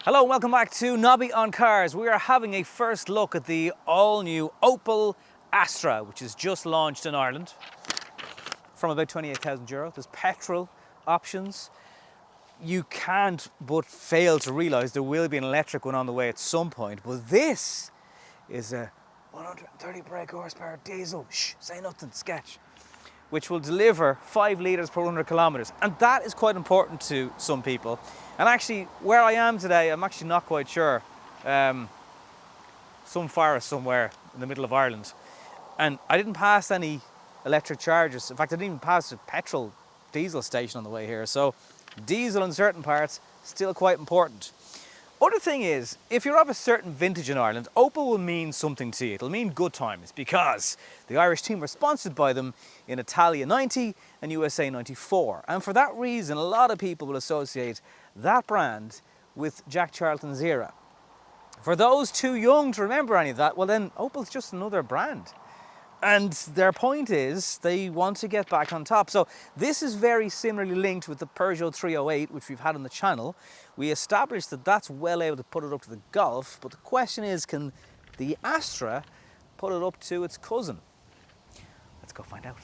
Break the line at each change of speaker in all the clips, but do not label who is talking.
Hello and welcome back to Nobby on Cars. We are having a first look at the all-new Opel Astra, which is just launched in Ireland from about €28,000. There's petrol options. You can't but fail to realise there will be an electric one on the way at some point, but this is a 130 brake horsepower diesel, say nothing, sketch, which will deliver 5 litres per 100 kilometres. And that is quite important to some people. And actually, where I am today, I'm actually not quite sure. Some forest somewhere in the middle of Ireland. And I didn't pass any electric chargers. In fact, I didn't even pass a petrol diesel station on the way here. So diesel in certain parts, still quite important. Other thing is, if you're of a certain vintage in Ireland, Opel will mean something to you. It'll mean good times because the Irish team were sponsored by them in Italia 90 and USA 94. And for that reason, a lot of people will associate that brand with Jack Charlton's era. For those too young to remember any of that, well then Opel's just another brand. And their point is they want to get back on top. So this is very similarly linked with the Peugeot 308, which we've had on the channel. We established that that's well able to put it up to the Golf, but the question is, can the Astra put it up to its cousin? Let's go find out.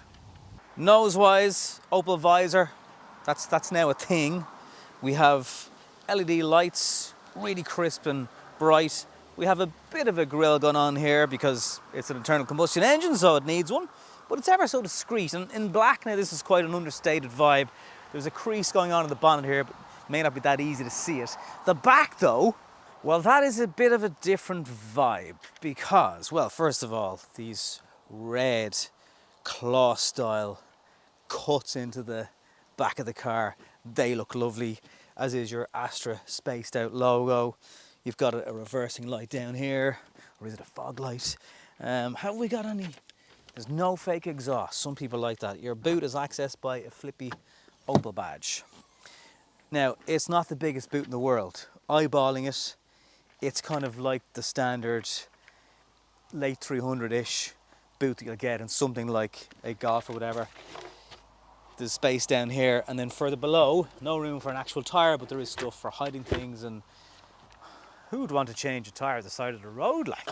Nose-wise, Opel visor, that's now a thing. We have LED lights, really crisp and bright. We have a bit of a grille gun on here because it's an internal combustion engine, so it needs one, but it's ever so discreet. And in black now, this is quite an understated vibe. There's a crease going on in the bonnet here, but it may not be that easy to see it. The back though, well, that is a bit of a different vibe because, well, first of all, these red claw style cuts into the back of the car, they look lovely, as is your Astra spaced out logo. You've got a reversing light down here, or is it a fog light? Have we got any? There's no fake exhaust. Some people like that. Your boot is accessed by a flippy Opel badge. Now, it's not the biggest boot in the world. Eyeballing it, it's kind of like the standard late 300-ish boot that you'll get in something like a Golf or whatever. There's space down here, and then further below, no room for an actual tyre, but there is stuff for hiding things. And who would want to change a tyre at the side of the road like?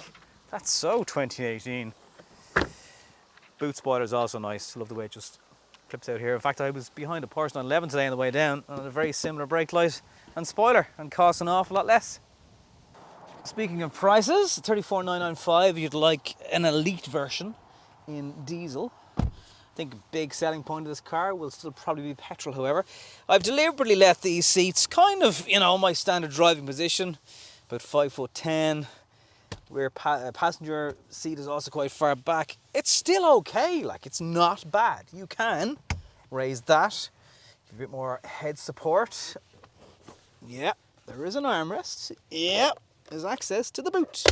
That's so 2018. Boot spoiler's also nice. Love the way it just clips out here. In fact, I was behind a Porsche 911 today on the way down on a very similar brake light and spoiler, and costs an awful lot less. Speaking of prices, $34,995 if you'd like an elite version in diesel. I think a big selling point of this car will still probably be petrol, however. I've deliberately left these seats kind of, my standard driving position, about 5'10". Where passenger seat is also quite far back. It's still okay, like it's not bad. You can raise that, give a bit more head support. Yeah, there is an armrest. Yeah, there's access to the boot,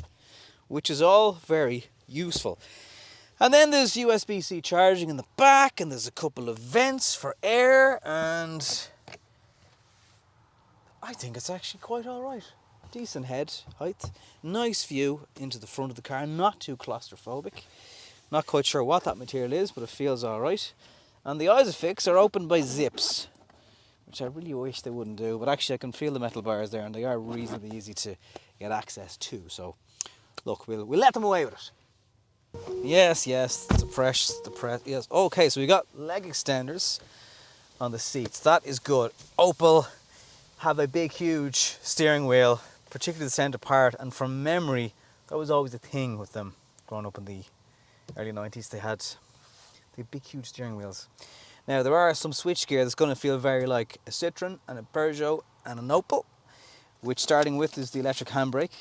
which is all very useful. And then there's USB-C charging in the back, and there's a couple of vents for air, and I think it's actually quite all right. Decent head height, nice view into the front of the car, not too claustrophobic. Not quite sure what that material is, but it feels all right. And the Isofix are opened by zips, which I really wish they wouldn't do, but actually I can feel the metal bars there, and they are reasonably easy to get access to. So look, we'll let them away with it. Yes, the press, yes. Okay, so we got leg extenders on the seats. That is good. Opel have a big, huge steering wheel, particularly the centre part, and from memory, that was always a thing with them. Growing up in the early 90s, they had big, huge steering wheels. Now, there are some switchgear that's going to feel very like a Citroen and a Peugeot and an Opel, which starting with is the electric handbrake,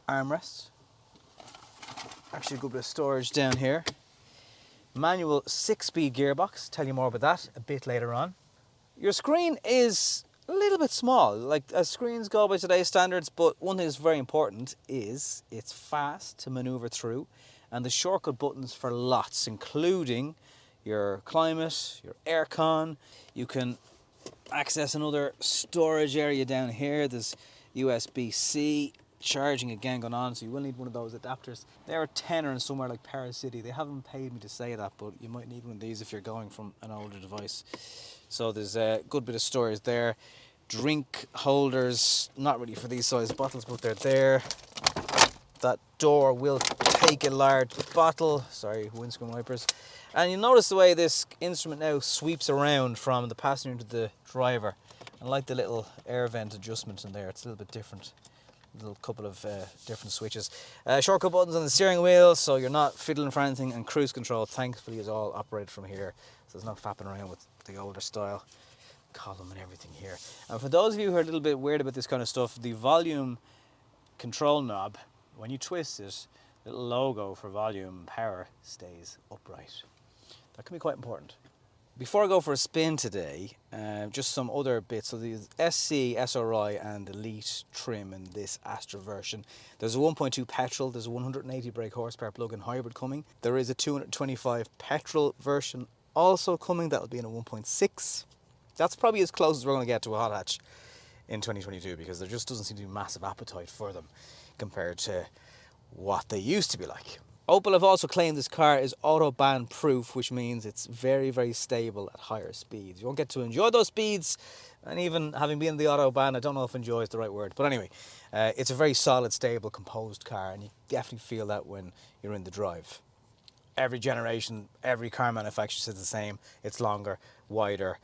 armrest. Actually a good bit of storage down here. Manual 6-speed gearbox, tell you more about that a bit later on. Your screen is a little bit small, like as screens go by today's standards, but one thing that's very important is it's fast to maneuver through, and the shortcut buttons for lots, including your climate, your aircon. You can access another storage area down here. There's USB-C. Charging again going on, so you will need one of those adapters. They're a tenner in somewhere like Paris City. They haven't paid me to say that, but you might need one of these if you're going from an older device. So there's a good bit of storage there. drink holders, not really for these size bottles, but they're there. That door will take a large bottle. Sorry, windscreen wipers. And you notice the way this instrument now sweeps around from the passenger to the driver. I like the little air vent adjustment in there. It's a little bit different. A little couple of different switches. Shortcut buttons on the steering wheel, so you're not fiddling for anything. And cruise control, thankfully, is all operated from here. So there's no fapping around with the older style column and everything here. And for those of you who are a little bit weird about this kind of stuff, the volume control knob, when you twist it, the little logo for volume and power stays upright. That can be quite important. Before I go for a spin today, just some other bits. So the SC, SRI and Elite trim in this Astra version. There's a 1.2 petrol, there's a 180 brake horsepower plug-in hybrid coming. There is a 225 petrol version also coming, that'll be in a 1.6. That's probably as close as we're going to get to a hot hatch in 2022, because there just doesn't seem to be massive appetite for them compared to what they used to be like. Opel have also claimed this car is autobahn proof, which means it's very, very stable at higher speeds. You won't get to enjoy those speeds, and even having been in the autobahn, I don't know if enjoy is the right word, but anyway, it's a very solid, stable, composed car, and you definitely feel that when you're in the drive. Every generation, every car manufacturer says the same. It's longer, wider,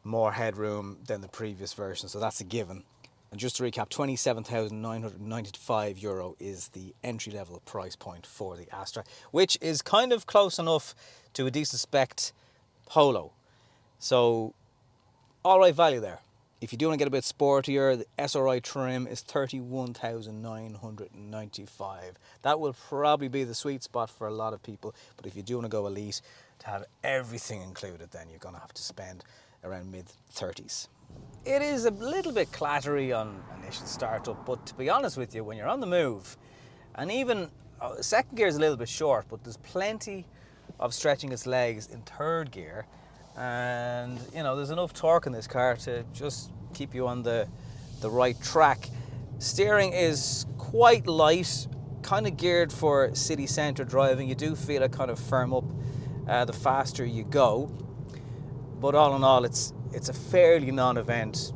more headroom than the previous version, so that's a given. And just to recap, €27,995 is the entry-level price point for the Astra, which is kind of close enough to a decent spec Polo. So, all right value there. If you do want to get a bit sportier, the SRI trim is $31,995. That will probably be the sweet spot for a lot of people, but if you do want to go elite, to have everything included, then you're going to have to spend around mid-30s. It is a little bit clattery on initial startup, but to be honest with you, when you're on the move, and even second gear is a little bit short, but there's plenty of stretching its legs in third gear, and you know there's enough torque in this car to just keep you on the right track. Steering is quite light, kind of geared for city centre driving. You do feel it kind of firm up the faster you go, but all in all, it's a fairly non-event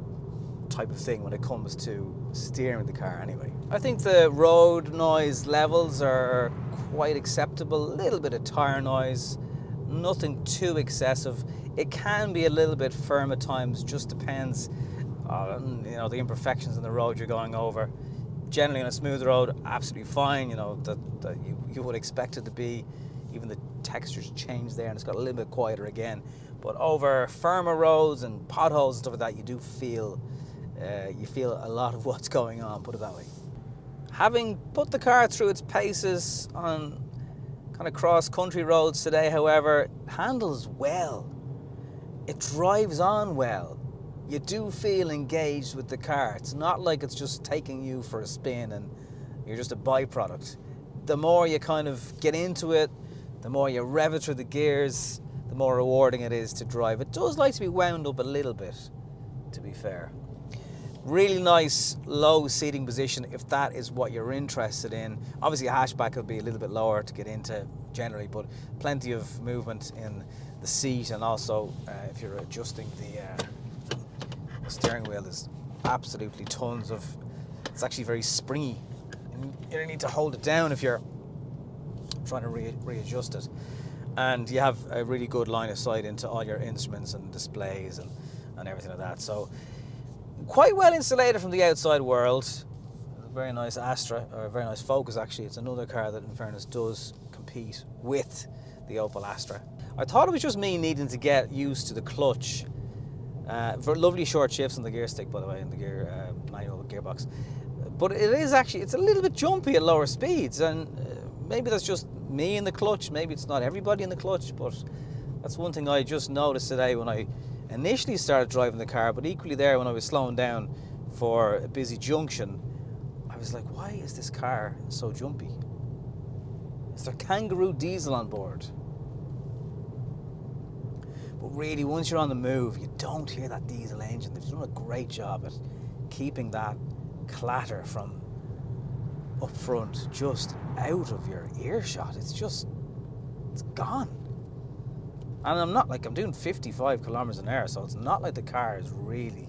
type of thing when it comes to steering the car anyway. I think the road noise levels are quite acceptable. A little bit of tyre noise, nothing too excessive. It can be a little bit firm at times, just depends on the imperfections in the road you're going over. Generally on a smooth road, absolutely fine, that you would expect it to be. Even the textures change there and it's got a little bit quieter again. But over firmer roads and potholes and stuff like that, you do feel a lot of what's going on, put it that way. Having put the car through its paces on kind of cross-country roads today, however, it handles well. It drives on well. You do feel engaged with the car. It's not like it's just taking you for a spin and you're just a byproduct. The more you kind of get into it, the more you rev it through the gears, the more rewarding it is to drive. It does like to be wound up a little bit, to be fair. Really nice low seating position if that is what you're interested in. Obviously a hatchback would be a little bit lower to get into generally, but plenty of movement in the seat, and also if you're adjusting the steering wheel, there's absolutely tons of, it's actually very springy. And you don't need to hold it down if you're trying to readjust it. And you have a really good line of sight into all your instruments and displays and everything like that. So quite well insulated from the outside world. A very nice Astra, or a very nice Focus actually. It's another car that in fairness does compete with the Opel Astra. I thought it was just me needing to get used to the clutch. For lovely short shifts on the gear stick, by the way, in the gear manual gearbox. But it is actually, it's a little bit jumpy at lower speeds, and maybe that's just me in the clutch, maybe it's not everybody in the clutch, but that's one thing I just noticed today when I initially started driving the car, but equally there when I was slowing down for a busy junction, I was like, why is this car so jumpy? Is there kangaroo diesel on board? But really, once you're on the move, you don't hear that diesel engine. They've done a great job at keeping that clatter from up front just out of your earshot. It's gone. And I'm doing 55 kilometers an hour, so it's not like the car is really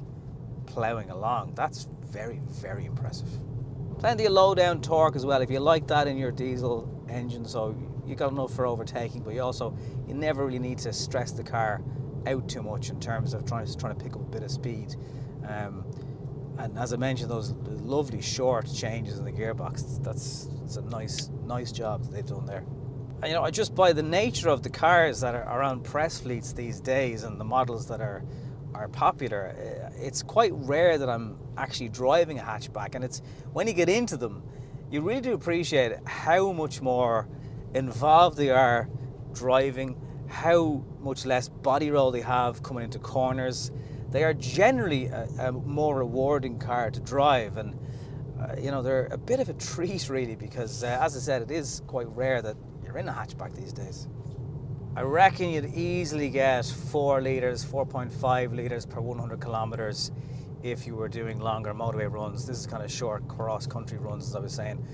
ploughing along. That's very, very impressive. Plenty of low down torque as well, if you like that in your diesel engine, so you got enough for overtaking, but you never really need to stress the car out too much in terms of trying to pick up a bit of speed. And as I mentioned, those lovely short changes in the gearbox, it's a nice job that they've done there. And, you know, just by the nature of the cars that are around press fleets these days and the models that are popular, it's quite rare that I'm actually driving a hatchback, and it's when you get into them, you really do appreciate how much more involved they are driving, how much less body roll they have coming into corners. They are generally a more rewarding car to drive, and you know, they're a bit of a treat really, because as I said, it is quite rare that you're in a hatchback these days. I reckon you'd easily get 4 litres, 4.5 litres per 100 kilometres if you were doing longer motorway runs. This is kind of short cross-country runs, as I was saying.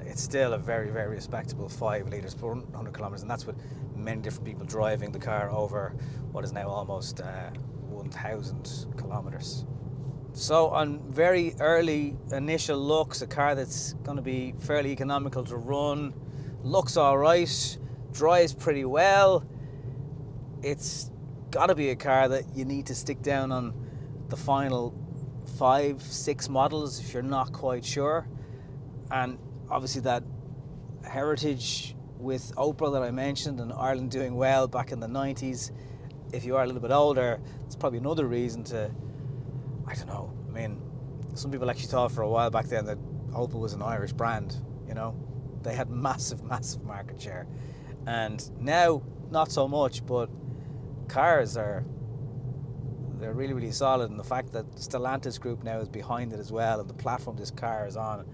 It's still a very, very respectable 5 litres per 100 kilometres, and that's with many different people driving the car over what is now almost 1,000 kilometres. So on very early initial looks, a car that's going to be fairly economical to run, looks all right, drives pretty well. It's got to be a car that you need to stick down on the final 5-6 models if you're not quite sure. And obviously that heritage with Opel that I mentioned, and Ireland doing well back in the 90s, if you are a little bit older, it's probably another reason to, I don't know, I mean, some people actually thought for a while back then that Opel was an Irish brand, you know. They had massive market share. And now, not so much, but cars they're really, really solid. And the fact that Stellantis Group now is behind it as well, and the platform this car is on,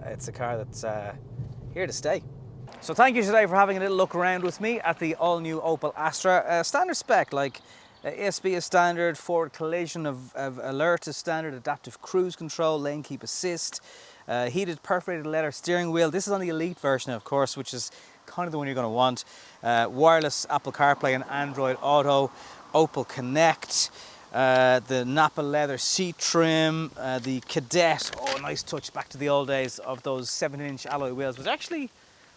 it's a car that's here to stay. So thank you today for having a little look around with me at the all-new Opel Astra. Standard spec, like ESP is standard, forward collision of alert is standard, adaptive cruise control, lane keep assist, heated perforated leather steering wheel. This is on the Elite version, of course, which is kind of the one you're going to want. Wireless Apple CarPlay and Android Auto, Opel Connect, the Napa leather seat trim, the Cadet. Oh, nice touch back to the old days of those 17-inch alloy wheels, which actually,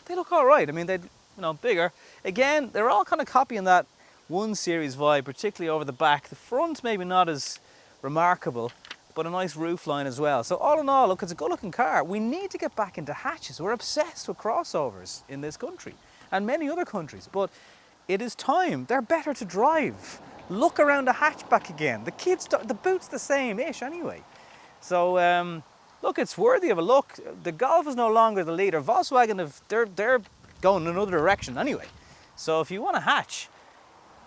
they look all right. I mean, they're, you know, bigger. Again, they're all kind of copying that 1 Series vibe, particularly over the back. The front maybe not as remarkable, but a nice roofline as well. So all in all, look, it's a good looking car. We need to get back into hatches. We're obsessed with crossovers in this country and many other countries, but it is time. They're better to drive. Look around a hatchback again. The kids, the boot's the same-ish anyway. So look, it's worthy of a look. The Golf is no longer the leader. Volkswagen, they're going in another direction anyway. So if you want a hatch,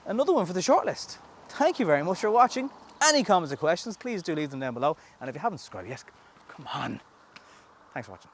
another one for the shortlist. Thank you very much for watching. Any comments or questions, please do leave them down below. And if you haven't subscribed yet, come on. Thanks for watching.